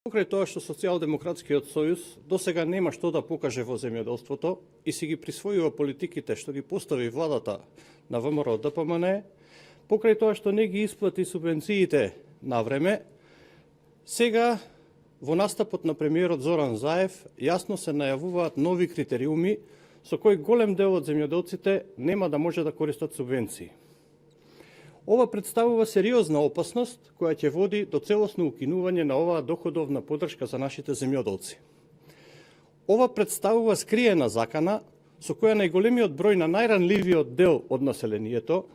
Покрај тоа што Социјалдемократскиот сојуз досега нема што да покаже во земјоделството и си ги присвојува политиките што ги постави владата на ВМРО ДПМН, покрај тоа што не ги исплати субвенциите на време, сега во настапот на премиерот Зоран Заев јасно се најавуваат нови критериуми со кои голем дел од земјоделците нема да може да користат субвенции. Ова представува сериозна опасност која ќе води до целосно укинување на оваа доходовна поддршка за нашите земјоделци. Ова представува скриена закана со која најголемиот број на најранливиот дел од населението,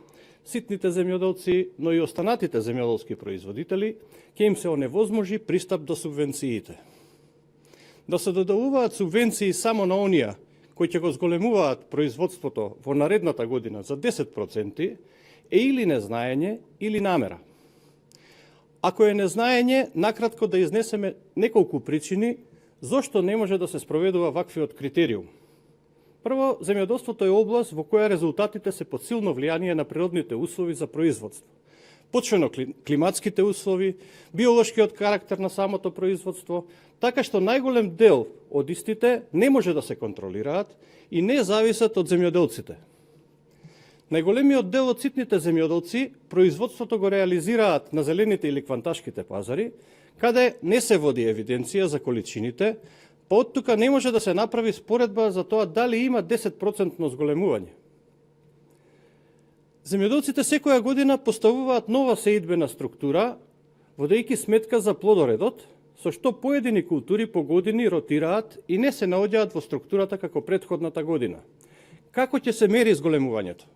ситните земјоделци, но и останатите земјоделски производители, ќе им се оневозможи пристап до субвенциите. Да се доделуваат субвенции само на оние кои ќе го зголемуваат производството во наредната година за 10%, е или незнаење или намера. Ако е незнаење, накратко да изнесеме неколку причини зошто не може да се спроведува ваквиот критериум. Прво, земјоделството е област во која резултатите се под силно влијание на природните услови за производство. Почвено климатските услови, биолошкиот карактер на самото производство, така што најголем дел од истите не може да се контролираат и не зависат од земјоделците. Најголемиот дел од ситните земјоделци производството го реализираат на зелените или кванташките пазари, каде не се води евиденција за количините, па од тука не може да се направи споредба за тоа дали има 10% зголемување. Земјоделците секоја година поставуваат нова сеидбена структура, водејќи сметка за плодоредот, со што поедини култури по години ротираат и не се наоѓаат во структурата како претходната година. Како ќе се мери зголемувањето?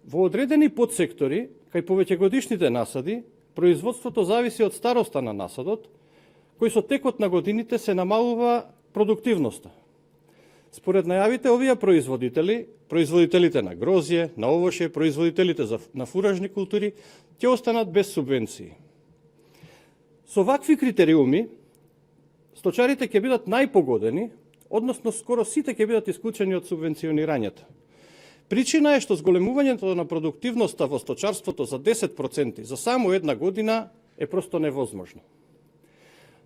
Во одредени подсектори, кај повеќегодишните насади, производството зависи од староста на насадот, кој со текот на годините се намалува продуктивноста. Според најавите, овие производителите на грозје, на овоше, производителите на фуражни култури, ќе останат без субвенции. Со вакви критериуми, сточарите ќе бидат најпогодени, односно скоро сите ќе бидат исклучени од субвенционирањето. Причина е што зголемувањето на продуктивноста во сточарството за 10% за само една година е просто невозможно.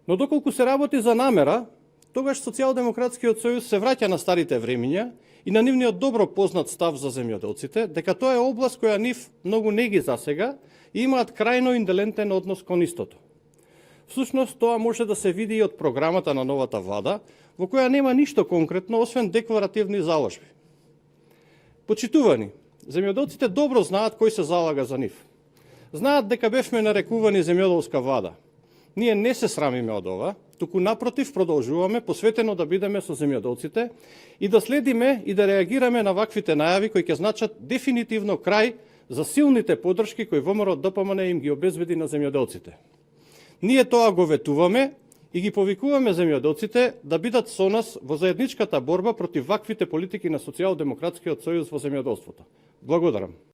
Но доколку се работи за намера, тогаш Социјалдемократскиот сојуз се враќа на старите времиња и на нивниот добро познат став за земјоделците, дека тоа е област која нив многу не ги засега и имаат крајно индолентен однос кон истото. Всушност, тоа може да се види и од програмата на новата влада, во која нема ништо конкретно, освен декларативни заложби. Почитувани, земјоделците добро знаат кој се залага за нив. Знаат дека бевме нарекувани земјоделска влада. Ние не се срамиме од ова, туку напротив продолжуваме посветено да бидеме со земјоделците и да следиме и да реагираме на ваквите најави кои ќе значат дефинитивно крај за силните поддршки кои ВМРО ДПМН им ги обезбеди на земјоделците. Ние тоа го ветуваме и ги повикуваме земјоделците да бидат со нас во заедничката борба против ваквите политики на Социјалдемократскиот сојуз во земјоделството. Благодарам.